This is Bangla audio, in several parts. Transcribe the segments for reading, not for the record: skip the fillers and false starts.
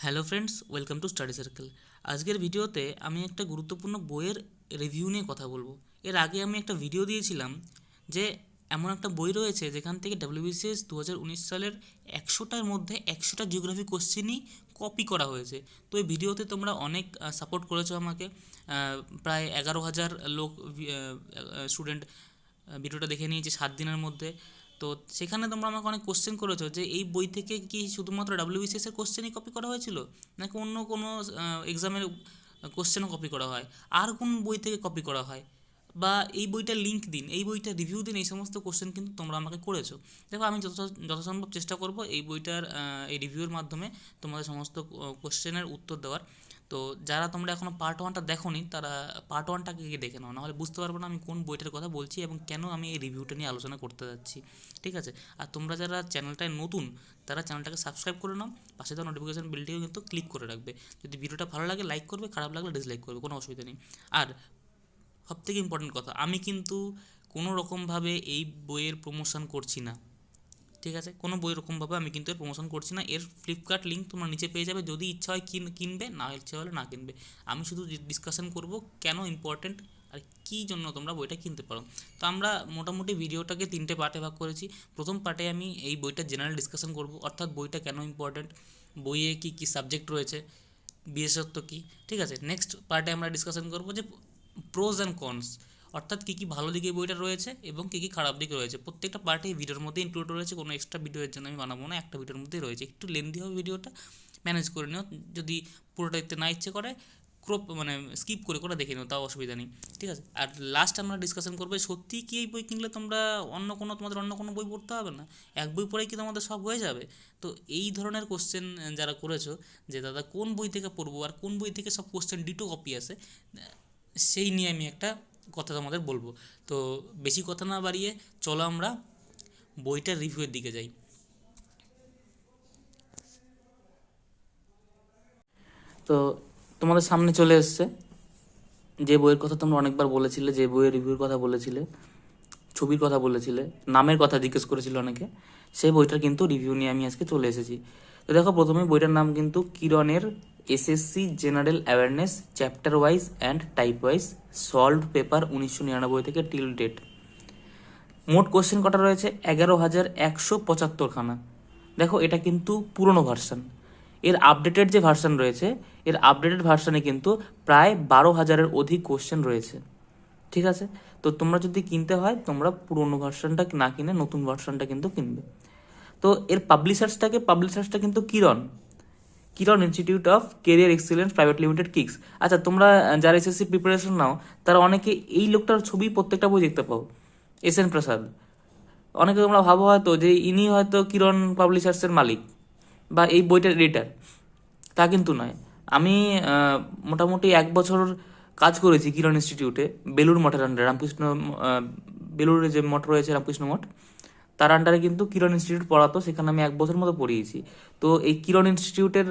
Hello friends, welcome to study circle. আজকের ভিডিওতে আমি একটা গুরুত্বপূর্ণ বইয়ের রিভিউ নিয়ে কথা বলবো। এর আগে আমি একটা ভিডিও দিয়েছিলাম যে এমন একটা বই রয়েছে যেখান থেকে WBCS 2019 সালের 100টার মধ্যে 100টা জিওগ্রাফি কোশ্চেনই কপি করা হয়েছে। তো এই ভিডিওতে তোমরা অনেক সাপোর্ট করেছো আমাকে। প্রায় 11,000 লোক স্টুডেন্ট ভিডিওটা দেখে নিয়েছে 7 দিনের মধ্যে। তো সেখানে তোমরা আমাকে অনেক কোশ্চেন করেছো যে এই বই থেকে কি শুধুমাত্র WBCS এর কোশ্চেনই কপি করা হয়েছিল, নাকি অন্য কোনো এক্সামের কোশ্চেনও কপি করা হয়, আর কোন বই থেকে কপি করা হয়, বা এই বইটার লিঙ্ক দিন, এই বইটা রিভিউ দিন। এই সমস্ত কোশ্চেন কিন্তু তোমরা আমাকে করেছো। দেখো, আমি যথাসম্ভব চেষ্টা করব এই বইটার এই রিভিউর মাধ্যমে তোমাদের সমস্ত কোশ্চেনের উত্তর দেওয়ার। তো যারা তোমরা এখনও পার্ট ওয়ানটা দেখোনি তারা পার্ট ওয়ানটাকে গিয়ে দেখে নাও, নাহলে বুঝতে পারবো না আমি কোন বইটার কথা বলছি এবং কেন আমি এই রিভিউটা নিয়ে আলোচনা করতে যাচ্ছি। ঠিক আছে? আর তোমরা যারা চ্যানেলটায় নতুন তারা চ্যানেলটাকে সাবস্ক্রাইব করে নাও, পাশে দেওয়া নোটিফিকেশন বেলটিও কিন্তু ক্লিক করে রাখবে। যদি ভিডিওটা ভালো লাগে লাইক করবে, খারাপ লাগলে ডিসলাইক করবে, কোনো অসুবিধা নেই। আর সবথেকে ইম্পর্টেন্ট কথা, আমি কিন্তু কোনো রকমভাবে এই বইয়ের প্রমোশন করছি না। ঠিক আছে? কোনো বই রকমভাবে আমি কিন্তু এর প্রমোশন করছি না। এর ফ্লিপকার্ট লিঙ্ক তোমরা নিচে পেয়ে যাবে, যদি ইচ্ছা হয় কিনবে, না ইচ্ছা হলে না কিনবে। আমি শুধু ডিসকাশন করব কেন ইম্পর্টেন্ট আর কী জন্য তোমরা বইটা কিনতে পারো। তো আমরা মোটামুটি ভিডিওটাকে 3টে পার্টে ভাগ করেছি। প্রথম পার্টে আমি এই বইটার জেনারেল ডিসকাশন করব, অর্থাৎ বইটা কেন ইম্পর্টেন্ট, বইয়ে কী কী সাবজেক্ট রয়েছে, বিশেষত্ব কী। ঠিক আছে? নেক্সট পার্টে আমরা ডিসকাশন করব যে প্রোজ অ্যান্ড কনস, অর্থাৎ কী কী ভালো দিকে বইটা রয়েছে এবং কী কী খারাপ দিক রয়েছে। প্রত্যেকটা পার্টে এই ভিডিওর মধ্যে ইনক্লুড রয়েছে, কোনো এক্সট্রা ভিডিওর জন্য আমি বানাবো না, একটা ভিডিওর মধ্যেই রয়েছে। একটু লেন্দি হবে ভিডিওটা, ম্যানেজ করে নিও। যদি পুরোটা দেখতে না ইচ্ছে করে স্কিপ করে করে দেখে নিও, তাও অসুবিধা নেই। ঠিক আছে? আর লাস্ট আমরা ডিসকাশন করবো সত্যি কি এই বই কিনলে তোমরা তোমাদের অন্য কোনো বই পড়তে হবে না, এক বই পড়েই কি তোমাদের সব হয়ে যাবে? তো এই ধরনের কোশ্চেন যারা করেছো যে দাদা কোন বই থেকে পড়বো আর কোন বই থেকে সব কোশ্চেন ডিটো কপি আসে, সেই নিয়ে আমি একটা কথা তোমাদের বলবো। তো বেশি কথা না বাড়িয়ে চলো আমরা বইটার রিভিউয়ের দিকে যাই। তো তোমাদের সামনে চলে এসছে যে বইয়ের কথা তোমরা অনেকবার বলেছিলে, যে বইয়ের রিভিউর কথা বলেছিলে, ছবির কথা বলেছিলে, নামের কথা জিজ্ঞেস করেছিল অনেকে, সেই বইটার কিন্তু রিভিউ নিয়ে আমি আজকে চলে এসেছি। তো দেখো, প্রথমে বইটার নাম কিন্তু কিরণের SSC general awareness chapter wise and type wise solved paper 1999 থেকে টিল ডেট। মোট কোশ্চেন কটা রয়েছে? 11,175খানা। দেখো, এটা কিন্তু পুরনো ভার্সান। এর আপডেটেড যে ভার্সান রয়েছে, এর আপডেটেড ভার্সানে কিন্তু প্রায় 12,000-এর অধিক কোশ্চেন রয়েছে। ঠিক আছে? তো তোমরা যদি কিনতে হয় তোমরা পুরনো ভার্সানটা না কিনে নতুন ভার্সানটা কিন্তু কিনবে। তো এর পাবলিশার্সটা কিন্তু Kiran Kiran institute of career excellence private limited, কিক্স। আচ্ছা, তোমরা যারা SSC প্রিপারেশন নাও তারা অনেকে এই লোকটার ছবি প্রত্যেকটা বই দেখতে পাও, SN প্রসাদ। অনেকে তোমরা ভাবো হয়তো যে ইনি হয়তো কিরণ পাবলিশার্সের মালিক বা এই বইটার এডিটার, তা কিন্তু নয়। আমি মোটামুটি 1 বছর কাজ করেছি কিরণ ইনস্টিটিউটে, বেলুর মঠের আন্ডারে, রামকৃষ্ণ বেলুরে যে মঠ রয়েছে রামকৃষ্ণ মঠ, তার আন্ডারে কিন্তু কিরণ ইনস্টিটিউট পড়াতো, সেখানে আমি 1 বছর মতো পড়িয়েছি। তো এই কিরণ ইনস্টিটিউটের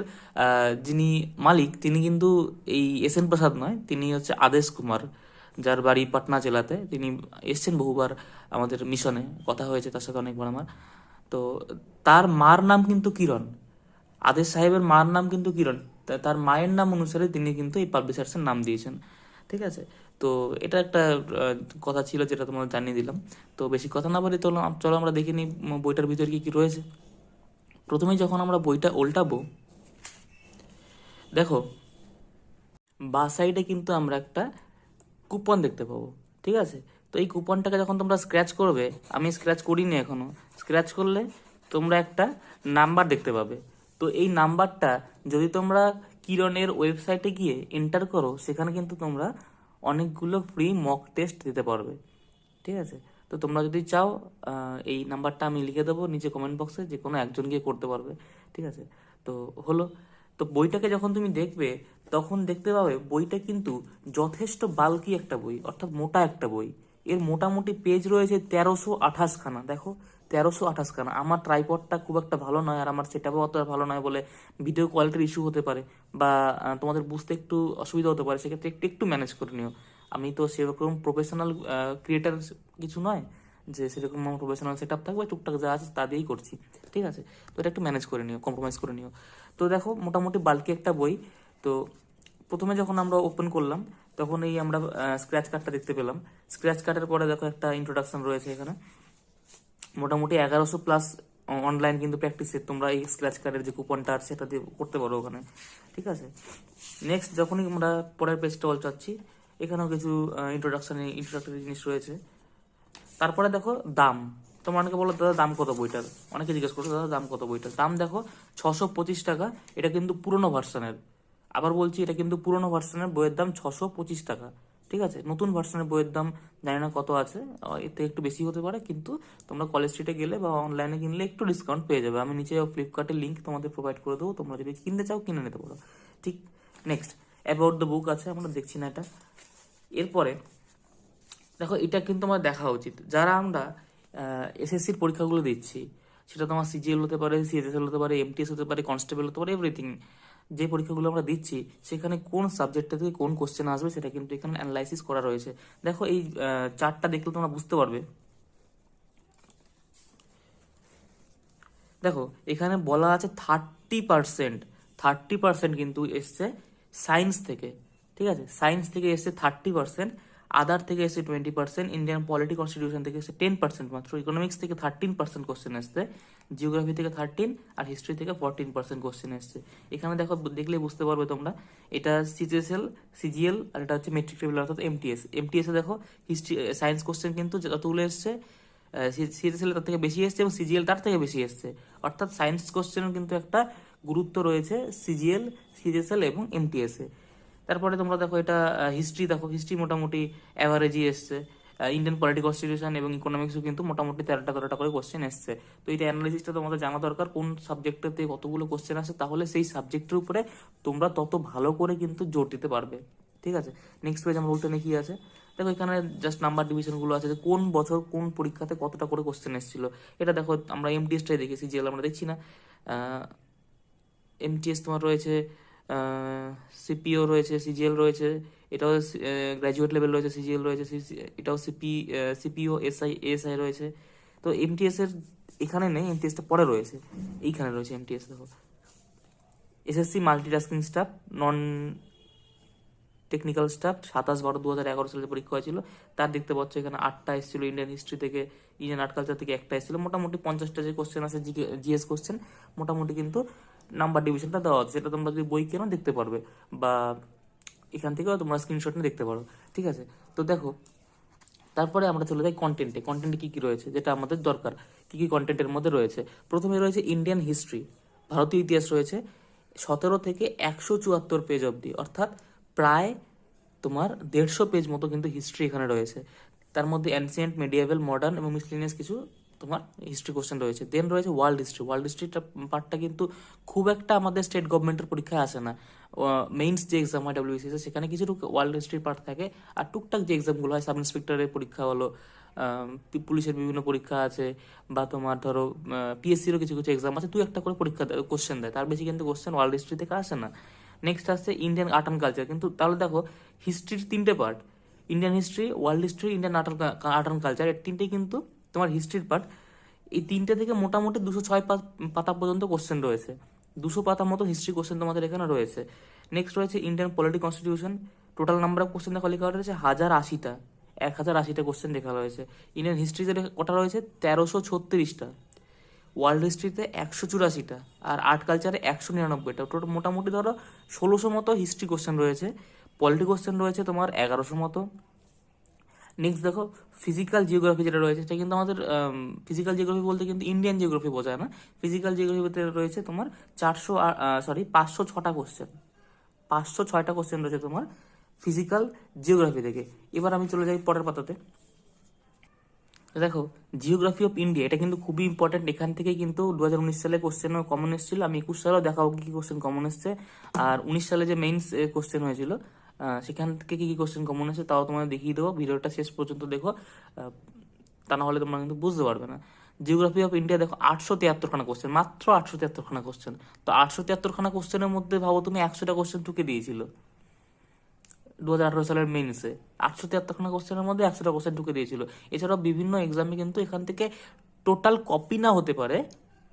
যিনি মালিক তিনি কিন্তু এই SN প্রসাদ নয়, তিনি হচ্ছে আদেশ কুমার, যার বাড়ি পাটনা জেলাতে। তিনি এসছেন বহুবার আমাদের মিশনে, কথা হয়েছে তার সাথে অনেকবার আমার। তো তার মার নাম কিন্তু কিরণ, আদেশ সাহেবের মার নাম কিন্তু কিরণ। তার মায়ের নাম অনুসারে তিনি কিন্তু এই পাবলিশার্সের নাম দিয়েছেন। ঠিক আছে? তো এটা একটা কথা ছিল যেটা তোমাদের জানিয়ে দিলাম। তো বেশি কথা না বলে চলো চলো আমরা দেখে নিই বইটার ভিতরে কি কি রয়েছে। প্রথমেই যখন আমরা বইটা উল্টাবো, দেখো বাঁ সাইডে কিন্তু আমরা একটা কুপন দেখতে পাবো। ঠিক আছে? তো এই কুপনটাকে যখন তোমরা স্ক্র্যাচ করবে, আমি স্ক্র্যাচ করিনি এখনো, স্ক্র্যাচ করলে তোমরা একটা নাম্বার দেখতে পাবে। তো এই নাম্বারটা যদি তোমরা কিরণের ওয়েবসাইটে গিয়ে এন্টার করো, সেখানে কিন্তু তোমরা অনেকগুলো ফ্রি মক টেস্ট দিতে পারবে। ঠিক আছে? তো তোমরা যদি চাও এই নাম্বারটা আমি লিখে দেবো নিচে কমেন্ট বক্সে, যে কোনো একজন গিয়ে করতে পারবে। ঠিক আছে? তো হলো। তো বইটাকে যখন তুমি দেখবে তখন দেখতে পাবে বইটা কিন্তু যথেষ্ট বাল্কি একটা বই, অর্থাৎ মোটা একটা বই। এর মোটামুটি পেজ রয়েছে 1328খানা। দেখো, 1328খানা। আমার ট্রাইপডটা খুব একটা ভালো নয়, আর আমার সেটআপও অত ভালো নয় বলে ভিডিও কোয়ালিটির ইস্যু হতে পারে, বা তোমাদের বুঝতে একটু অসুবিধা হতে পারে, সেক্ষেত্রে একটু একটু ম্যানেজ করে নিও। আমি তো সেরকম প্রফেশনাল ক্রিয়েটার কিছু নয় যে সেরকম আমার প্রফেশনাল সেট আপ থাকবে, টুকটাক যা আছে তা দিয়েই করছি, ঠিক আছে। তো এটা একটু ম্যানেজ করে নিও, কম্প্রোমাইজ করে নিও। তো দেখো মোটামুটি বাল্কি একটা বই। তো প্রথমে যখন আমরা ওপেন করলাম তখন এই আমরা স্ক্র্যাচ কার্ডটা দেখতে পেলাম। স্ক্র্যাচ কার্ডের পরে দেখো একটা ইন্ট্রোডাকশন রয়েছে এখানে, মোটামুটি 1100+ অনলাইন কিন্তু প্র্যাকটিসে তোমরা এই স্ক্র্যাচ কার্ডের যে কুপনটা আছে সেটা দিয়ে করতে পারো ওখানে, ঠিক আছে। নেক্সট যখনই আমরা পরের পেজটা চাচ্ছি, এখানেও কিছু ইন্ট্রোডাক্টরি জিনিস রয়েছে। তারপরে দেখো দাম। তোমরা অনেকে বলো দাদা দাম কত বইটার, অনেকে জিজ্ঞেস করছো দাদা দাম কত বইটার। দাম দেখো 625 টাকা, এটা কিন্তু পুরোনো ভার্সনের। আবার বলছি এটা কিন্তু পুরোনো ভার্সনের বইয়ের দাম 625 টাকা, ঠিক আছে। নতুন ভার্সনের বইয়ের দাম জানি না কত আছে, এতে একটু বেশি হতে পারে, কিন্তু তোমরা কলেজ স্ট্রিটে গেলে বা অনলাইনে কিনলে একটু ডিসকাউন্ট পেয়ে যাবে। আমি নিচে ফ্লিপকার্টের লিঙ্ক তোমাদের প্রোভাইড করে দেবো, তোমরা যদি কিনতে চাও কিনে নিতে পারো, ঠিক। নেক্সট অ্যাবাউট দ্য বুক আছে, আমরা দেখছি না এটা। এরপরে দেখো এটা কিন্তু আমার দেখা উচিত, যারা আমরা এসএসসির পরীক্ষাগুলো দিচ্ছি, সেটা তোমার সিজিএল হতে পারে, সিএসএল হতে পারে, এমটিএস হতে পারে, কনস্টেবল হতে পারে, এভরিথিং। যে পরীক্ষাগুলো আমরা দিচ্ছি সেখানে কোন সাবজেক্টটা থেকে কোন কোশ্চেন আসবে সেটা কিন্তু এখানে অ্যানালাইসিস করা রয়েছে। দেখো এই চার্টটা দেখলে তোমরা বুঝতে পারবে। দেখো এখানে বলা আছে 30% কিন্তু এসছে সায়েন্স থেকে, ঠিক আছে। সায়েন্স থেকে এসছে 30%, আদার থেকে এসছে 20%, ইন্ডিয়ান পলিটি কনস্টিটিউশন থেকে এসছে 10% মাত্র, ইকোনমিক্স থেকে 13% কোশ্চেন এসছে, জিওগ্রাফি থেকে 13, আর হিস্ট্রি থেকে 14% কোশ্চেন এসছে। এখানে দেখো দেখলে বুঝতে পারবে তোমরা, এটা সিজিএসএল, সিজিএল, আর এটা হচ্ছে মেট্রিক লেভেল অর্থাৎ এমটিএস। এমটিএস এ দেখো হিস্ট্রি সায়েন্স কোশ্চেন কিন্তু যতগুলো এসছে সিজিএসএল তার থেকে বেশি এসছে এবং সিজিএল তার থেকে বেশি এসছে, অর্থাৎ সায়েন্স কোশ্চেনের কিন্তু একটা গুরুত্ব রয়েছে সিজিএল, সিজিএসএল এবং এমটিএস এ। তারপরে তোমরা দেখো এটা হিস্ট্রি, দেখো হিস্ট্রি মোটামুটি অ্যাভারেজই এসছে। ইন্ডিয়ান পলিটি কনস্টিটিউশন এবং ইকোনমিক্সও কিন্তু মোটামুটি 13টা করে কোশ্চেন এসছে। তো এটা অ্যানালিসিসটা তোমাদের জানা দরকার, কোন সাবজেক্টতে কতগুলো কোশ্চেন আসে, তাহলে সেই সাবজেক্টের উপরে তোমরা তত ভালো করে কিন্তু জোর দিতে পারবে, ঠিক আছে। নেক্সট পেজ আমরা উল্টে কি আছে, দেখো এখানে জাস্ট নাম্বার ডিভিশনগুলো আছে, যে কোন বছর কোন পরীক্ষাতে কতটা করে কোশ্চেন এসেছিল। এটা দেখো আমরা এমটিএসটাই দেখেছি, জিএল আমরা দেখছি না। এমটিএস তোমার রয়েছে, সিপিও রয়েছে, সিজিএল রয়েছে, এটাও গ্র্যাজুয়েট লেভেল রয়েছে, সিজিএল রয়েছে, এটাও সিপিও, এসআই রয়েছে। তো এমটিএস এর এখানে নেই, এমটিএসটা পরে রয়েছে, এইখানে রয়েছে এমটিএস। দেখো SSC multitasking staff, non technical staff, 27/12/2011 সালে পরীক্ষা হয়েছিল, তার দেখতে পাচ্ছ এখানে 8টা এসেছিল ইন্ডিয়ান হিস্ট্রি থেকে, ইন্ডিয়ান আর্ট কালচার থেকে একটা এসেছিল। মোটামুটি 50টা যে কোশ্চেন আছে জিএস কোশ্চেন, মোটামুটি কিন্তু নাম্বার ডিভিশনটা দেওয়া আছে, সেটা তোমরা যদি বই কেনো দেখতে পারবে, বা এখান থেকেও তোমরা স্ক্রিনশট নিয়ে দেখতে পারো, ঠিক আছে। তো দেখো তারপরে আমরা চলে যাই কন্টেন্টে। কন্টেন্টে কি কি রয়েছে যেটা আমাদের দরকার, কি কি কন্টেন্টের মধ্যে রয়েছে। প্রথমে রয়েছে ইন্ডিয়ান হিস্ট্রি, ভারতীয় ইতিহাস রয়েছে 17 থেকে 174 পেজ অবধি, অর্থাৎ প্রায় তোমার 150 পেজ মতো কিন্তু হিস্ট্রি এখানে রয়েছে। তার মধ্যে অ্যানসিয়েন্ট, মিডিয়েভেল, মডার্ন এবং মিসলিনিয়াস কিছু তোমার হিস্ট্রি কোশ্চেন রয়েছে। দেন রয়েছে ওয়ার্ল্ড হিস্ট্রি। ওয়ার্ল্ড হিস্ট্রিটা পার্টটা কিন্তু খুব একটা আমাদের স্টেট গভর্নমেন্টের পরীক্ষায় আসে না। মেইনস যে এক্সাম হয় ডাব্লিউবিসিএস সেখানে কিছু ওয়ার্ল্ড হিস্ট্রির পার্ট থাকে, আর টুকটাক যে এক্সামগুলো হয়, সাব ইন্সপেক্টরের পরীক্ষা হলো, পুলিশের বিভিন্ন পরীক্ষা আছে, বা তোমার ধরো পিএসসিরও কিছু কিছু এক্সাম আছে, 2-1টা করে পরীক্ষা কোশ্চেন দেয়, তার বেশি কিন্তু কোশ্চেন ওয়ার্ল্ড হিস্ট্রি থেকে আসে না। নেক্সট আসছে ইন্ডিয়ান আর্ট অ্যান্ড কালচার। কিন্তু তাহলে দেখো হিস্ট্রির 3টে part, Indian history, world history, Indian art and culture, এর 3টেই কিন্তু তোমার হিস্ট্রির পার্ট। এই 3টে থেকে মোটামুটি 206 পাতা পর্যন্ত কোশ্চেন রয়েছে, 200 পাতা মতো হিস্ট্রি কোশ্চেন তোমাদের এখানে রয়েছে। নেক্সট রয়েছে Indian polity constitution. Total number of question দেখো লেখা রয়েছে 1080টা, 1080টা কোশ্চেন লেখা রয়েছে। ইন্ডিয়ান হিস্ট্রিতে কটা রয়েছে 1336টা, ওয়ার্ল্ড হিস্ট্রিতে 184টা, আর আর্ট কালচারে 199টা। টোটাল মোটামুটি ধরো 1600 মতো হিস্ট্রি কোশ্চেন রয়েছে। পলিটি কোশ্চেন রয়েছে তোমার 1100 মতো। নেক্সট দেখো ফিজিক্যাল জিওগ্রাফি যেটা রয়েছে, সেটা কিন্তু আমাদের ফিজিক্যাল জিওগ্রাফি বলতে কিন্তু ইন্ডিয়ান জিওগ্রাফি বোঝায় না। ফিজিক্যাল জিওগ্রাফিতে রয়েছে তোমার 506টা কোশ্চেন, 506টা কোশ্চেন রয়েছে তোমার ফিজিক্যাল জিওগ্রাফি থেকে। এবার আমি চলে যাই পরের পাতাতে। দেখো জিওগ্রাফি অফ ইন্ডিয়া, এটা কিন্তু খুবই ইম্পর্টেন্ট। এখান থেকে কিন্তু 2019 সালে কোশ্চেন কমন এসেছিল, আমি 21 সালেও দেখাবো কি কি কোশ্চেন কমন এসছে, আর 19 সালে যে মেইনস কোশ্চেন হয়েছিল সেখান থেকে কি কি কোশ্চেন কমন এসেছে তাও তোমাদের দেখিয়ে দেবো। ভিডিওটা শেষ পর্যন্ত দেখো, তা না হলে তোমরা কিন্তু বুঝতে পারবে না। জিওগ্রাফি অফ ইন্ডিয়া দেখো 873খানা কোশ্চেন, মাত্র 873খানা কোশ্চেন। তো 873খানা কোশ্চেনের মধ্যে ভাবো তুমি 100টা কোশ্চেন টুকে দিয়েছিল, সালের মেইনসে 873খানা কোশ্চেনের মধ্যে 100টা কোশ্চেন ঢুকে দিয়েছিল। এছাড়াও বিভিন্ন এক্সামে কিন্তু এখান থেকে টোটাল কপি না হতে পারে,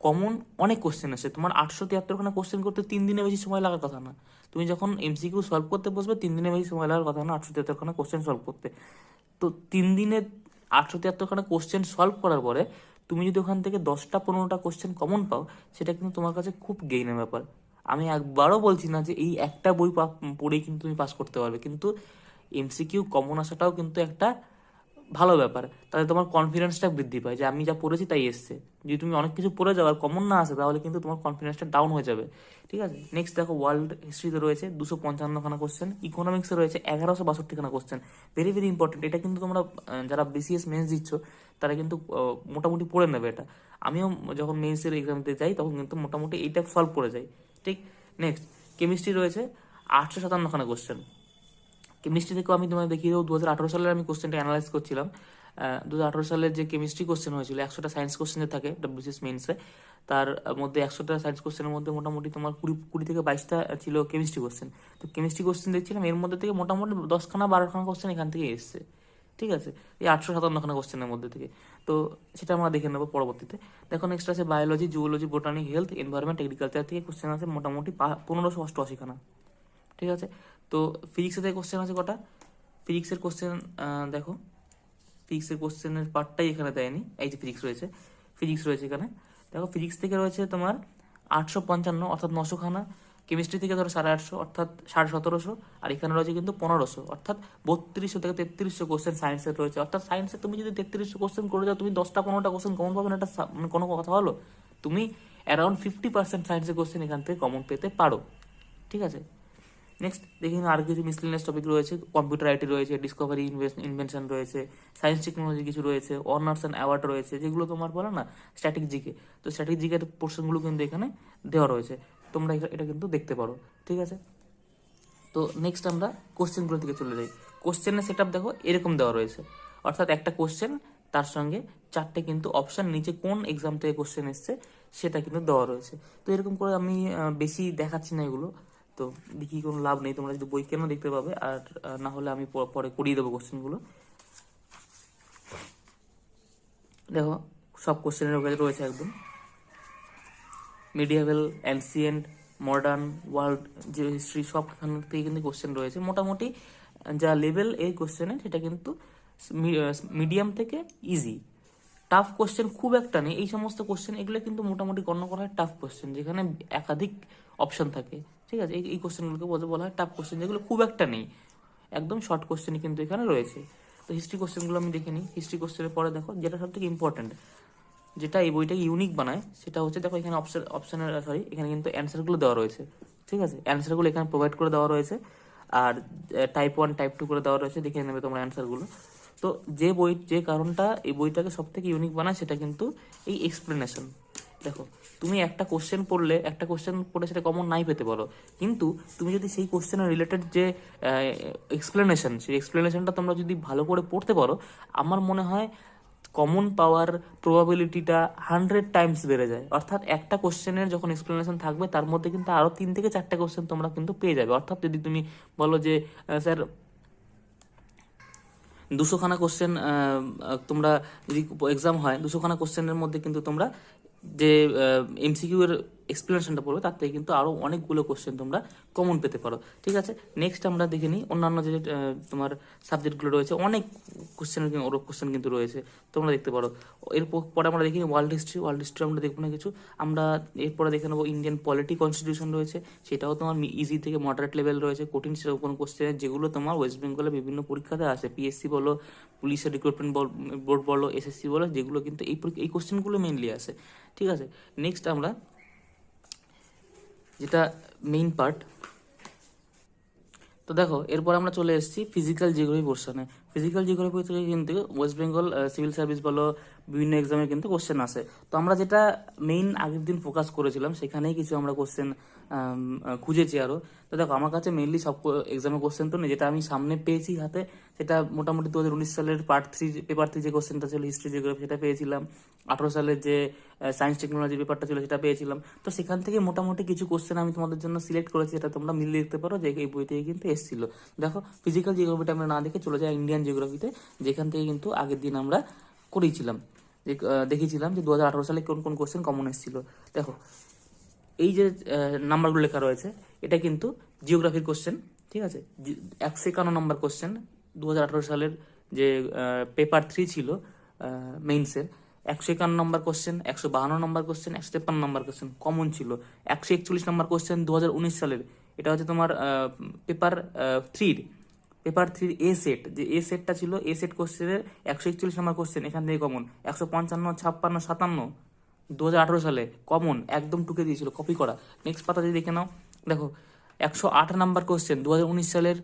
কমন অনেক কোশ্চেন আসে। তোমার 873খানা কোশ্চেন করতে 3 দিনের বেশি সময় লাগার কথা না। তুমি যখন এমসিকিউ সলভ করতে বসবে 3 দিনের বেশি সময় লাগার কথা না 873খানা কোশ্চেন সলভ করতে। তো 3 দিনে 873খানা কোশ্চেন সলভ করার পরে তুমি যদি ওখান থেকে 10টা-15টা কোশ্চেন কমন পাও, সেটা কিন্তু তোমার কাছে খুব গেইনের ব্যাপার। আমি একবারও বলছি না যে এই একটা বই পড়েই কিন্তু তুমি পাস করতে পারবে, কিন্তু এমসিকিউ কমন আসাটাও কিন্তু একটা ভালো ব্যাপার। তাহলে তোমার কনফিডেন্সটা বৃদ্ধি পায় যে আমি যা পড়েছি তাই এসছে। যদি তুমি অনেক কিছু পড়ে যাও আর কমন না আসে, তাহলে কিন্তু তোমার কনফিডেন্সটা ডাউন হয়ে যাবে। ঠিক আছে, নেক্সট দেখো, ওয়ার্ল্ড হিস্ট্রিতে রয়েছে 255খানা কোশ্চেন, ইকোনমিক্সে রয়েছে 1162খানা কোশ্চেন। Very very important. এটা কিন্তু তোমরা যারা বিসিএস মেন্স দিচ্ছ তারা কিন্তু মোটামুটি পড়ে নেবে এটা। আমিও যখন মেন্সের এক্সাম দিতে যাই তখন কিন্তু মোটামুটি এইটা সলভ করে যাই। ঠিক, নেক্সট কেমিস্ট্রি রয়েছে 857খানা কোশ্চেন। কেমিস্ট্রি থেকেও আমি তোমায় দেখিয়ে দেবো, 2018 সালের আমি কোশ্চেনটা অ্যানালাইজ করছিলাম। 2018 সালের যে কেমিস্ট্রি কোশ্চেন হয়েছিল, 100টা সায়েন্স কোশ্চেন থাকে ডাব্লিউবিসিএস মেইনসে, তার মধ্যে 100টা সায়েন্স কোশ্চেনের মধ্যে মোটামুটি তোমার 20 থেকে 22টা ছিল কেমিস্ট্রি কোশ্চেন। তো কেমিস্ট্রি কোশ্চেন দেখছিলাম, এর মধ্যে থেকে মোটামুটি 10খানা-12খানা কোশ্চেন এখান থেকে এসছে। ঠিক আছে, এই 857খানা কোশ্চেনের মধ্যে থেকে। তো সেটা আমরা দেখে নেবো পরবর্তীতে। দেখো, নেক্সট আছে biology, zoology, botany, health, environment, agriculture থেকে কোশ্চেন আছে মোটামুটি 1588খানা। ঠিক আছে, তো ফিজিক্সের থেকে কোশ্চেন আছে কটা? ফিজিক্সের কোশ্চেন দেখো, ফিজিক্সের কোশ্চেনের পার্টটাই এখানে দেয়নি। এই যে ফিজিক্স রয়েছে, ফিজিক্স রয়েছে এখানে। দেখো, ফিজিক্স থেকে রয়েছে তোমার 855 অর্থাৎ 900খানা। কেমিস্ট্রি থেকে ধরো 850 অর্থাৎ 1750, আর এখানে রয়েছে কিন্তু 1500 অর্থাৎ 3200 থেকে 3300 কোশ্চেন সায়েন্সের রয়েছে। অর্থাৎ সায়েন্সে তুমি যদি 3300 কোশ্চেন করে যাও, তুমি 10টা-15টা কোশ্চেন কমন পাবে না, এটা মানে কোনো কথা হলো? তুমি অ্যারাউন্ড 50% সায়েন্সের কোশ্চেন এখান থেকে কমন পেতে পারো। ঠিক আছে, নেক্সট দেখি আর কিছু মিসলিনিয়াস টপিক রয়েছে। কম্পিউটার আইটি রয়েছে, ডিসকভারি ইনভেনশন রয়েছে, সায়েন্স টেকনোলজি কিছু রয়েছে, অনার্স অ্যান্ড অ্যাওয়ার্ড রয়েছে, যেগুলো তোমার বলো না স্ট্যাটিক জিকে। তো স্ট্যাটিক জিকের পোর্শনগুলো কিন্তু এখানে দেওয়া রয়েছে, তোমরা এটা কিন্তু দেখতে পারো। ঠিক আছে, তো নেক্সট আমরা কোশ্চেনগুলো থেকে চলে যাই। কোশ্চেনের সেট আপ দেখো এরকম দেওয়া রয়েছে, অর্থাৎ একটা কোশ্চেন তার সঙ্গে 4টে কিন্তু অপশান, নিচে কোন এক্সাম থেকে কোশ্চেন এসছে সেটা কিন্তু দেওয়া রয়েছে। তো এরকম করে আমি বেশি দেখাচ্ছি না এগুলো, তো দেখি কোনো লাভ নেই। তোমরা যদি বই কেন দেখতে পাবে, আর না হলে আমি পরে করিয়ে দেবো কোশ্চেনগুলো। দেখো, সব কোশ্চেনের কাছে রয়েছে একদম মিডিয়াভেল, অ্যানসিয়েন্ট, মডার্ন, ওয়ার্ল্ড যে হিস্ট্রি, সবখান থেকে কিন্তু কোশ্চেন রয়েছে। মোটামুটি যা লেভেল এই কোশ্চেনে সেটা কিন্তু মিডিয়াম থেকে ইজি। টাফ কোশ্চেন খুব একটা নেই। এই সমস্ত কোশ্চেন এগুলো কিন্তু মোটামুটি গণ্য করা হয় টাফ কোশ্চেন, যেখানে একাধিক অপশন থাকে। ঠিক আছে, এই কোশ্চেনগুলোকে বলা হয় টাফ কোশ্চেন, যেগুলো খুব একটা নেই, একদম শর্ট কোশ্চেনই কিন্তু এখানে রয়েছে। তো হিস্ট্রি কোশ্চেনগুলো আমি দেখে নিই। হিস্ট্রি কোশ্চেনের পরে দেখো, যেটা সব থেকে ইম্পর্টেন্ট, যেটা এই বইটাকে ইউনিক বানায়, সেটা হচ্ছে দেখো এখানে এখানে কিন্তু অ্যান্সারগুলো দেওয়া রয়েছে। ঠিক আছে, অ্যান্সারগুলো এখানে প্রোভাইড করে দেওয়া রয়েছে, আর টাইপ 1 টাইপ 2 করে দেওয়া রয়েছে, দেখে নেবে তোমরা অ্যান্সারগুলো। তো যে কারণটা এই বইটাকে সব থেকে ইউনিক বানায় সেটা কিন্তু এই এক্সপ্লেনেশন। দেখো, তুমি একটা কোশ্চেন পড়ে সেটা কমন নাই পেতে পারো, কিন্তু তুমি যদি সেই কোশ্চেনের রিলেটেড যে এক্সপ্লেনেশন, সেই এক্সপ্লেনেশনটা তোমরা যদি ভালো করে পড়তে পারো, আমার মনে হয় কমন পাওয়ার প্রবাবিলিটিটা 100 টাইমস বেড়ে যায়। অর্থাৎ একটা কোশ্চেনের যখন এক্সপ্লেনেশন থাকবে, তার মধ্যে কিন্তু আরও 3 থেকে 4টে কোশ্চেন তোমরা কিন্তু পেয়ে যাবে। অর্থাৎ যদি তুমি বলো যে স্যার 200খানা কোশ্চেন তোমরা যদি এক্সাম হয়, 200খানা কোশ্চেনের মধ্যে কিন্তু তোমরা যে এমসিকিউ এর এক্সপ্লেনেশনটা পড়বে, তার থেকে কিন্তু আরও অনেকগুলো কোশ্চেন তোমরা কমন পেতে পারো। ঠিক আছে, নেক্সট আমরা দেখে নিই অন্যান্য যে তোমার সাবজেক্টগুলো রয়েছে, অনেক কোশ্চেন কিন্তু রয়েছে, তোমরা দেখতে পারো। এরপরে আমরা দেখি ওয়ার্ল্ড হিস্ট্রি আমরা দেখবো না কিছু। আমরা এরপরে দেখে নেবো ইন্ডিয়ান পলিটি, কনস্টিটিউশন রয়েছে, সেটাও তোমার ইজি থেকে মডারেট লেভেল রয়েছে। কঠিন সেরকম কোশ্চেন যেগুলো তোমার ওয়েস্ট বেঙ্গলে বিভিন্ন পরীক্ষাতে আসে, পিএসসি বলো, পুলিশের রিক্রুটমেন্ট বোর্ড বলো, এসএসসি বলো, যেগুলো কিন্তু এই কোশ্চেনগুলো মেইনলি আসে। ঠিক আছে, নেক্সট আমরা যেটা মেইন পার্ট, তো দেখো এরপর আমরা চলে এসেছি ফিজিক্যাল জিওগ্রাফি পোর্শনে। ফিজিক্যাল জিওগ্রাফি থেকে কিন্তু ওয়েস্ট বেঙ্গল সিভিল সার্ভিস বলো বিভিন্ন এক্সামে কিন্তু কোশ্চেন আসে। তো আমরা যেটা মেইন আগের দিন ফোকাস করেছিলাম সেখানেই কিছু আমরা কোশ্চেন খুঁজেছি আরও। তো দেখো আমার কাছে মেইনলি সব এক্সামে কোশ্চেন তো নেই, যেটা আমি সামনে পেয়েছি হাতে সেটা মোটামুটি 2019 সালের পেপার 3 যে কোশ্চেনটা ছিল হিস্ট্রি জিওগ্রাফি সেটা পেয়েছিলাম। 18 সালের যে সায়েন্স টেকনোলজি পেপারটা ছিল সেটা পেয়েছিলাম। তো সেখান থেকে মোটামুটি কিছু কোশ্চেন আমি তোমাদের জন্য সিলেক্ট করেছি, এটা তোমরা মিলিয়ে দেখতে পারো যে এই বই থেকে কিন্তু এসেছিল। দেখো ফিজিক্যাল জিওগ্রাফিটা আমরা না দেখে চলে যাই ইন্ডিয়ান জিওগ্রাফিতে, যেখান থেকে কিন্তু আগের দিন আমরা করেছিলাম, যে দেখেছিলাম যে 2018 সালে কোন কোন কোশ্চেন কমন এসেছিল। দেখো এই যে নাম্বারগুলো লেখা রয়েছে এটা কিন্তু জিওগ্রাফির কোশ্চেন, ঠিক আছে। 151 নম্বর কোশ্চেন 2018 সালের যে পেপার 3 ছিল মেইনসের, 151 নম্বর কোশ্চেন, 152 নম্বর কোশ্চেন, 153 নম্বর কোশ্চেন কমন ছিল। 141 নম্বর কোশ্চেন 2019 সালের, এটা হচ্ছে তোমার পেপার 3 এ সেট, যে এ সেটটা ছিল এ সেট কোশ্চেনের 141 নম্বর কোশ্চেন এখান থেকে কমন। 155, 56, 57 2018 সালে কমন একদম টুকে দিয়েছিল, কপি করা। নেক্সট পাতা যদি দেখে নাও, দেখো 108 নাম্বার কোশ্চেন 2019 সালের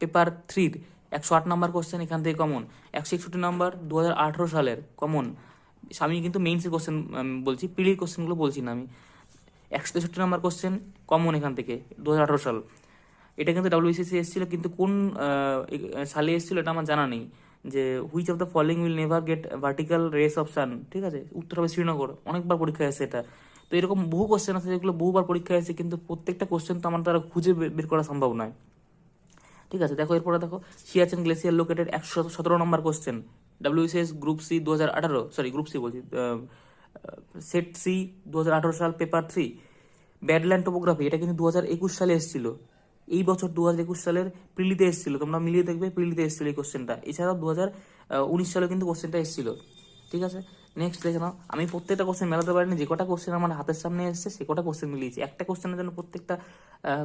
পেপার 3 108 নাম্বার কোশ্চেন এখান থেকে কমন। 161 নাম্বার 2018 সালের কমন। আমি কিন্তু মেইনসের কোশ্চেন বলছি, পিলির কোশ্চেনগুলো বলছি না আমি। 163 নাম্বার কোশ্চেন কমন এখান থেকে 2018 সাল। এটা কিন্তু ডাব্লিউবিসিএসসি এসেছিল, কিন্তু কোন সালে এসেছিল এটা আমার জানা নেই। যে which of the following will never get vertical rays of sun, ঠিক আছে, উত্তর হবে শ্রীনগর। অনেকবার পরীক্ষায় আসে এটা। তো এরকম বহু কোশ্চেন আছে যেগুলো বহুবার পরীক্ষায় আসে, কিন্তু প্রত্যেকটা কোশ্চেন তো আমার দ্বারা খুঁজে বের করা সম্ভব নয়, ঠিক আছে। দেখো এরপরে দেখো Siachen glacier located 117 number question WBCS group C 2018, sorry group C বলছি, সেট সি 2018 সাল পেপার 3। ব্যাডল্যান্ড টোপোগ্রাফি এটা কিন্তু 2021 সালে এসেছিল, এই বছর 2021 সালের প্রিলিতে এসেছিল, তোমরা মিলিয়ে দেখবে প্রিলিতে এসেছিল এই কোশ্চেনটা। এছাড়াও 2019 সালে কিন্তু কোশ্চেনটা এসেছিল, ঠিক আছে। নেক্সট দেখে নাও, আমি প্রত্যেকটা কোশ্চেন মেলাতে পারিনি, যে কটা কোশ্চেন আমার হাতের সামনে এসেছে সে কটা কোশ্চেন মিলিয়েছি। একটা কোশ্চেনের জন্য প্রত্যেকটা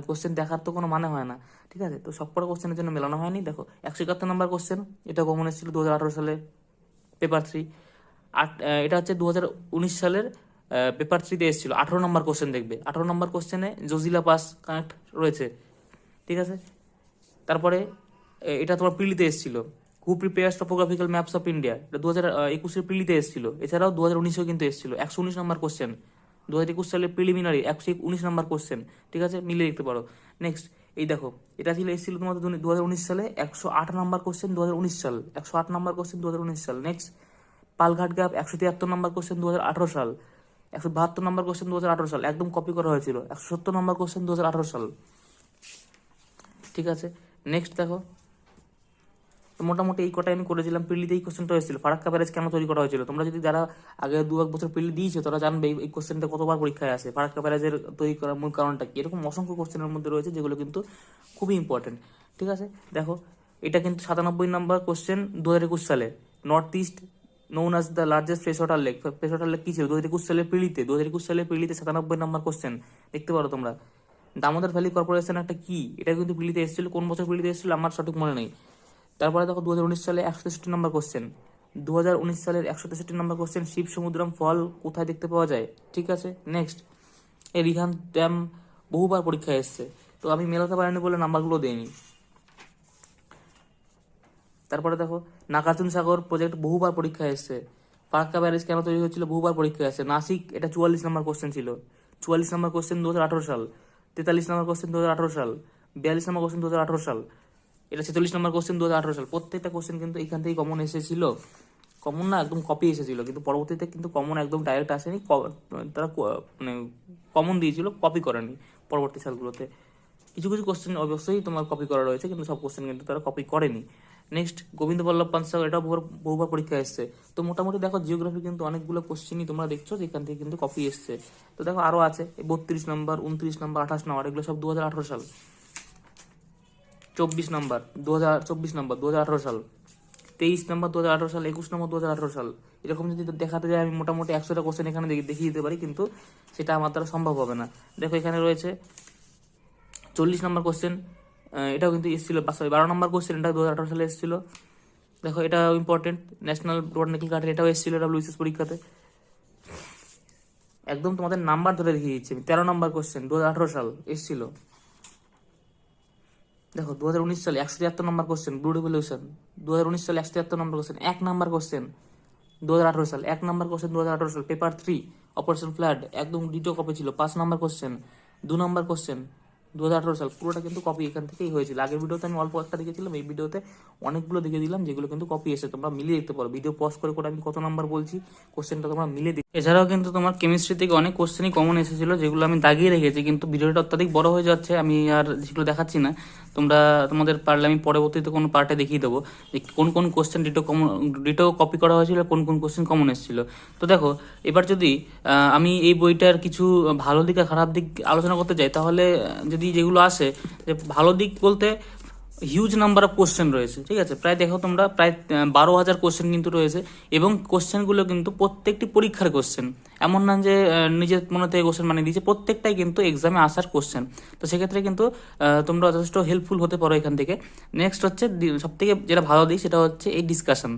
কোশ্চেন দেখার তো কোনো মানে হয় না, ঠিক আছে। তো সবকটা কোশ্চেনের জন্য মেলানো হয়নি। দেখো 171 নম্বর কোশ্চেন, এটা কমন এসেছিল 2018 সালে পেপার 3। এটা হচ্ছে 2019 সালের পেপার 3তে এসেছিল। 18 নম্বর কোশ্চেন দেখবে, 18 নম্বর কোশ্চেনে জজিলা পাস কানেক্ট রয়েছে, ঠিক আছে। তারপরে এটা তোমার প্রিলিতে এসেছিল, who prepares topographical maps of India, এটা 2021 প্রিলিতে এসেছিল। এছাড়াও 2019-এও কিন্তু এসেছিল, 119 নম্বর কোশ্চেন। 2021 সালের প্রিলিমিনারি 119 নম্বর কোশ্চেন, ঠিক আছে, মিলিয়ে দেখতে পারো। নেক্সট এই দেখো, এটা এসেছিল তোমাদের 2019 সালে 108 নম্বর কোশ্চেন 2019 সাল, 108 নম্বর কোশ্চেন 2019 সাল। নেক্সট পালঘাট গ্যাপ 173 নম্বর কোশ্চেন 2018 সাল, 172 নম্বর কোশ্চেন 2018 সাল, একদম কপি করা হয়েছিল। 170 নম্বর কোশ্চেন 2018 সাল, ঠিক আছে। নেক্সট দেখো, তো মোটামুটি এই কটাই আমি করেছিলাম। পিলিতে এই কোশ্চেনটা হয়েছিল, ফারাক্কা ব্যারেজ কেন তৈরি করা হয়েছিল। তোমরা যদি যারা আগে 2-1 বছর পিলি দিয়েছো তারা জানবে এই কোশ্চেনটা কতবার পরীক্ষায় আসে, ফারাক্কা ব্যারেজের তৈরি করার মূল কারণটা কি। এরকম অসংখ্য কোশ্চেনের মধ্যে রয়েছে যেগুলো কিন্তু খুবই ইম্পর্টেন্ট, ঠিক আছে। দেখো এটা কিন্তু 97 নম্বর কোশ্চেন 2021 সালে। North east known as the largest fresh water lake, fresh water lake কি ছিল 2021 সালে পিলিতে, 2021 সালে পিলিতে 97 নম্বর কোশ্চেন দেখতে পারো তোমরা। দামোদর ভ্যালি কর্পোরেশন একটা কি, এটা কিন্তু পিলিতে এসেছিল, কোন বছর পিলিতে এসেছিল আমার সঠিক মনে নেই। তারপরে দেখো 2019 সালে 163 নম্বর কোশ্চেন, 2019 সালের 163 নম্বর কোশ্চেন, শিব সমুদ্রম ফল কোথায় দেখতে পাওয়া যায়, ঠিক আছে। নেক্সট এই রিহান ড্যাম বহুবার পরীক্ষায় এসছে, তো আমি মেলাতে পারিনি বলে নাম্বারগুলো দেইনি। তারপরে দেখো নাগার্জুন সাগর প্রজেক্ট বহুবার পরীক্ষায় এসছে। ফারাক্কা ব্যারেজ কেন তৈরি হচ্ছিল বহুবার পরীক্ষায় আসছে। নাসিক এটা 44 নম্বর কোশ্চেন ছিল, 44 নম্বর কোশ্চেন 2018 সাল। 43 নম্বর কোশ্চেন 2018 সাল। 42 নম্বর কোশ্চেন 2018 সাল। এটা 46 নম্বর কোশ্চেন 2018 সাল। প্রত্যেকটা কোশ্চেন কিন্তু এখান থেকে কমন এসেছিল, কমন না একদম কপি এসেছিল, কিন্তু পরবর্তীতে কিন্তু কমন একদম ডাইরেক্ট আসেনি, তারা মানে কমন দিয়েছিল, কপি করেনি পরবর্তী সালগুলোতে। কিছু কিছু কোশ্চেন অবশ্যই তোমার কপি করা রয়েছে, কিন্তু সব কোশ্চেন কিন্তু তারা কপি করেনি। নেক্সট গোবিন্দ বল্লভ পান্ত সাগর, এটাও বহুবার পরীক্ষা এসছে। তো মোটামুটি দেখো জিওগ্রাফি কিন্তু অনেকগুলো কোশ্চেনই তোমরা দেখছো যেখান থেকে কিন্তু কপি এসছে। তো দেখো আরো আছে 32 নম্বর, 29 নম্বর, 28 নম্বর, এগুলো সব 2018 সাল। 24 নম্বর 2018 সাল। 23 নম্বর 2018 সাল, 21 নম্বর 2018 সাল। এরকম যদি দেখাতে যায় আমি মোটামুটি 100টা কোশ্চেন এখানে দেখিয়ে দিতে পারি, কিন্তু সেটা আমার দ্বারা সম্ভব হবে না। দেখো এখানে রয়েছে 40 নম্বর কোশ্চেন, এটাও কিন্তু এসেছিল। 12 নম্বর কোশ্চেন, এটা 2018 সালে এসেছিল। দেখো এটা ইম্পর্টেন্ট, ন্যাশনাল বটানিক্যাল গার্ডেন, এটাও এসেছিল ডাব্লিউবিসিএস পরীক্ষাতে। একদম তোমাদের নাম্বার ধরে দেখিয়ে দিচ্ছি আমি। 13 নম্বর কোশ্চেন 2018 সাল এসেছিল। দেখো 2019 সালে 173 নম্বর কোশ্চেন ব্লু রিভলিউশন, 2019 সালে 173 নম্বর কোশ্চেন 1 নম্বর কোশ্চেন, 2018 সাল 1 নম্বর কোশ্চেন, 2018 সাল পেপার 3 অপারেশন ফ্লাড একদম ডিটো কপি ছিল, 5 নম্বর কোশ্চেন, 2 নম্বর কোশ্চেন 2018 সাল, পুরোটা কিন্তু কপি এখান থেকেই হয়েছিল। আগের ভিডিওতে আমি অল্প একটা দেখেছিলাম, এই ভিডিওতে অনেকগুলো দেখে দিলাম যেগুলো কিন্তু কপি এসে, তোমরা মিলিয়ে দেখতে পারো, ভিডিও পজ করে করে আমি কত নাম্বার বলছি কোশ্চেনটা তোমরা মিলে দিই। এছাড়াও কিন্তু তোমার কেমিস্ট্রি থেকে অনেক কোশ্চেনই কমন এসেছিল যেগুলো আমি দাগিয়ে রেখেছি, কিন্তু ভিডিওটা অত্যাধিক বড় হয়ে যাচ্ছে, আমি আর সেগুলো দেখাচ্ছি না। তোমাদের পারলে আমি পরবর্তীতে কোনো পার্টে দেখিয়ে দেবো যে কোন কোন কোশ্চেন ডিটো কপি করা হয়েছিল, কোন কোন কোশ্চেন কমন এসেছিল। তো দেখো, এবার যদি আমি এই বইটার কিছু ভালো দিক আর খারাপ দিক আলোচনা করতে চাই, তাহলে যদি যেগুলো আসে, যে ভালো দিক বলতে হিউজ নাম্বার অফ কোশ্চেন রয়েছে, ঠিক আছে, প্রায় দেখো তোমরা প্রায় 12,000 কোশ্চেন কিন্তু রয়েছে, এবং কোশ্চেনগুলো কিন্তু প্রত্যেকটি পরীক্ষার কোশ্চেন, এমন না যে নিজের মনে থেকে কোশ্চেন মানে দিয়েছে, প্রত্যেকটাই কিন্তু এক্সামে আসার কোশ্চেন। তো সেক্ষেত্রে কিন্তু তোমরা যথেষ্ট হেল্পফুল হতে পারো এখান থেকে। নেক্সট হচ্ছে সব থেকে যেটা ভালো দিক সেটা হচ্ছে এই ডিসকাশন,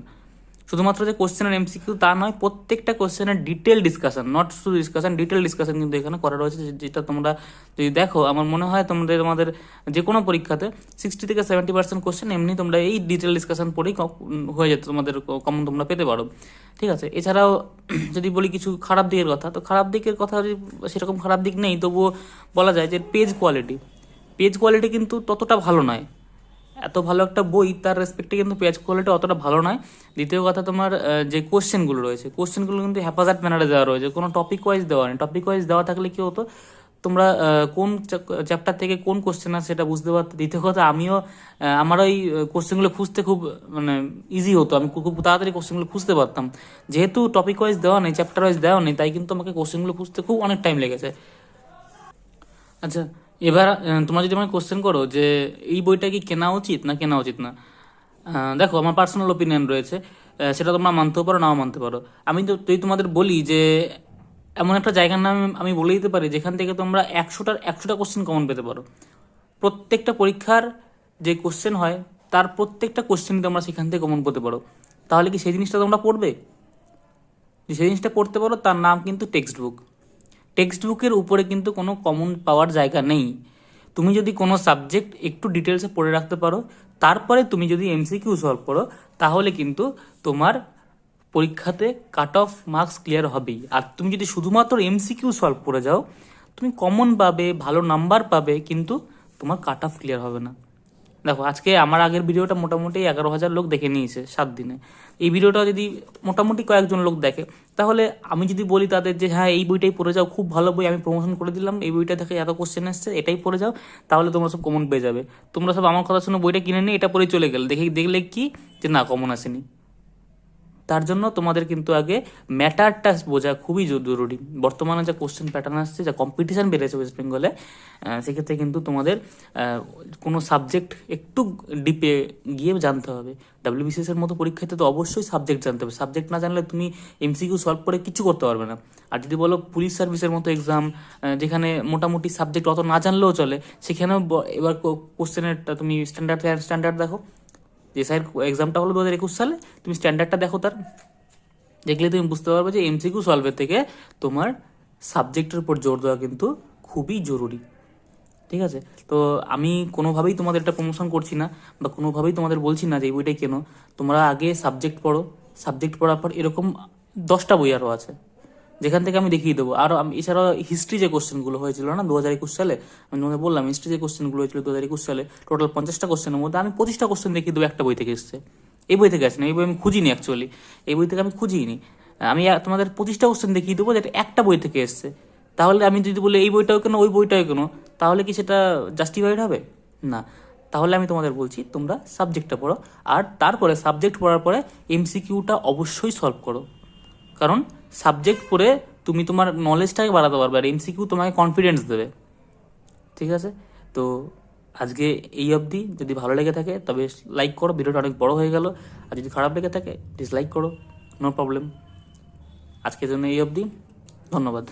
শুধুমাত্র যে কোশ্চেনের এমসিকিউ তা নয়, প্রত্যেকটা কোশ্চেনের ডিটেল ডিসকাশন, নট শুধু ডিসকাশন, ডিটেল ডিসকাশন কিন্তু এখানে করা রয়েছে, যেটা তোমরা যদি দেখো আমার মনে হয় তোমাদের যে কোনো পরীক্ষাতে 60 থেকে 70% কোশ্চেন এমনি তোমরা এই ডিটেল ডিসকাশন পড়েই হয়ে যেত, তোমাদের কমন তোমরা পেতে পারো, ঠিক আছে। এছাড়াও যদি বলি কিছু খারাপ দিকের কথা, তো খারাপ দিকের কথা সেরকম খারাপ দিক নেই, তবুও বলা যায় যে পেজ কোয়ালিটি কিন্তু ততটা ভালো নয়। এত ভালো একটা বই, তার রেসপেক্টে কিন্তু পেজ কোয়ালিটি অতটা ভালো নয়। দ্বিতীয় কথা, তোমার যে কোশ্চেনগুলো রয়েছে, কোশ্চেনগুলো কিন্তু হ্যাপাজার্ড ম্যানারে দেওয়া রয়েছে, কোনো টপিক ওয়াইজ দেওয়া নেই। টপিক ওয়াইজ দেওয়া থাকলে কি হতো, তোমরা কোন চ্যাপ্টার থেকে কোন কোশ্চেন আছে সেটা বুঝতে পারতো। দ্বিতীয় কথা, আমার ওই কোশ্চেনগুলো খুঁজতে খুব মানে ইজি হতো, আমি খুব তাড়াতাড়ি কোশ্চেনগুলো খুঁজতে পারতাম। যেহেতু টপিক ওয়াইজ দেওয়া নেই, চ্যাপ্টার ওয়াইজ দেওয়া নেই, তাই কিন্তু আমাকে কোশ্চেনগুলো খুঁজতে খুব অনেক টাইম লেগেছে। আচ্ছা, এবার তোমরা যদি আমাকে কোশ্চেন করো যে এই বইটা কি কেনা উচিত না কেনা উচিত না, দেখো আমার পার্সোনাল ওপিনিয়ন রয়েছে, সেটা তোমরা মানতেও পারো নাও মানতে পারো। আমি তো যদি তোমাদের বলি যে এমন একটা জায়গার নাম আমি বলে দিতে পারি যেখান থেকে তোমরা 100টা কোশ্চেন কমন পেতে পারো। প্রত্যেকটা পরীক্ষার যে কোশ্চেন হয় তার প্রত্যেকটা কোশ্চেন তোমরা সেখান থেকে কমন পেতে পারো। তাহলে কি সেই জিনিসটা তোমরা পড়বে? যে সেই জিনিসটা পড়তে পারো, তার নাম কিন্তু টেক্সট বুক। টেক্সট বুকের উপরে কিন্তু কোনো কমন পাওয়ার জায়গা নেই। তুমি যদি কোনো সাবজেক্ট একটু ডিটেলসে পড়ে রাখতে পারো, তারপরে তুমি যদি এমসিকিউ সলভ করো, তাহলে কিন্তু তোমার পরীক্ষাতে কাট অফ মার্কস ক্লিয়ার হবেই। আর তুমি যদি শুধুমাত্র এমসিকিউ সলভ করে যাও, তুমি কমন পাবে, ভালো নাম্বার পাবে, কিন্তু তোমার কাট অফ ক্লিয়ার হবে না। দেখো, আজকে আমার আগের ভিডিওটা মোটামুটি 11,000 লোক দেখে নিয়েছে 7 দিনে। এই ভিডিওটা যদি মোটামুটি কয়েকজন লোক দেখে, তাহলে আমি যদি বলি তাদের যে হ্যাঁ এই বইটাই পড়ে যাও, খুব ভালো বই, আমি প্রমোশন করে দিলাম, এই বইটা দেখে এত কোশ্চেন এসছে, এটাই পড়ে যাও, তাহলে তোমরা সব কমন পেয়ে যাবে। তোমরা সব আমার কথা শুনে বইটা কিনে নিয়ে এটা পড়ে চলে গেলে, দেখলে কি যে না, কমন আসেনি। তার জন্য তোমাদের কিন্তু আগে ম্যাটারটা বোঝা খুবই জরুরি। বর্তমানে যা কোশ্চেন প্যাটার্ন আসছে, যা কম্পিটিশান বেড়েছে ওয়েস্ট বেঙ্গলে, সেক্ষেত্রে কিন্তু তোমাদের কোনো সাবজেক্ট একটু ডিপে গিয়ে জানতে হবে। ডাব্লিউবিসিএস এর মতো পরীক্ষাতে তো অবশ্যই সাবজেক্ট জানতে হবে, সাবজেক্ট না জানলে তুমি এমসিকিউ সলভ করে কিছু করতে পারবে না। আর যদি বলো পুলিশ সার্ভিসের মতো এক্সাম, যেখানে মোটামুটি সাবজেক্ট অত না জানলেও চলে, সেখানেও এবার কোশ্চেনের তুমি স্ট্যান্ডার্ড দেখো। যে স্যার এক্সামটা হলো 2021 সালে, তুমি স্ট্যান্ডার্ডটা দেখো তার, দেখলে তুমি বুঝতে পারবে যে এমসিকিউ সলভের থেকে তোমার সাবজেক্টের উপর জোর দেওয়া কিন্তু খুবই জরুরি, ঠিক আছে। তো আমি কোনোভাবেই তোমাদের এটা প্রমোশন করছি না, বা কোনোভাবেই তোমাদের বলছি না যে এই বইটাই কেন। তোমরা আগে সাবজেক্ট পড়ো, সাবজেক্ট পড়ার পর এরকম 10টা বই আরও আছে যেখান থেকে আমি দেখিয়ে দেবো। আর এছাড়াও হিস্ট্রি যে কোশ্চেনগুলো হয়েছিল না 2021 সালে, আমি তোমাদের বললাম হিস্ট্রি যে কোশ্চেনগুলো হয়েছিল 2021 সালে, টোটাল 50টা কোশ্চেনের মধ্যে আমি 25টা কোশ্চেন দেখিয়ে দেবো একটা বই থেকে এসছে। এই বই থেকে আসে না, এই বই আমি খুঁজিনি, অ্যাকচুয়ালি এই বই থেকে আমি খুঁজিনি। আমি তোমাদের 25টা কোশ্চেন দেখিয়ে দেবো যেটা একটা বই থেকে এসছে। তাহলে আমি যদি বলি এই বইটাও কেন ওই বইটাও কেন, তাহলে কি সেটা জাস্টিফাইড হবে? না। তাহলে আমি তোমাদের বলছি তোমরা সাবজেক্টটা পড়ো, আর তারপরে সাবজেক্ট পড়ার পরে এমসিকিউটা অবশ্যই সলভ করো। কারণ সাবজেক্ট পড়ে তুমি তোমার নলেজটাকে বাড়াতে পারবে, আর এমসিকিউ তোমাকে কনফিডেন্স দেবে, ঠিক আছে। তো আজকে এই অবধি। যদি ভালো লেগে থাকে তবে লাইক করো, ভিডিওটা অনেক বড় হয়ে গেল। আর যদি খারাপ লেগে থাকে ডিসলাইক করো, নো প্রবলেম। আজকের জন্য এই অবধি, ধন্যবাদ।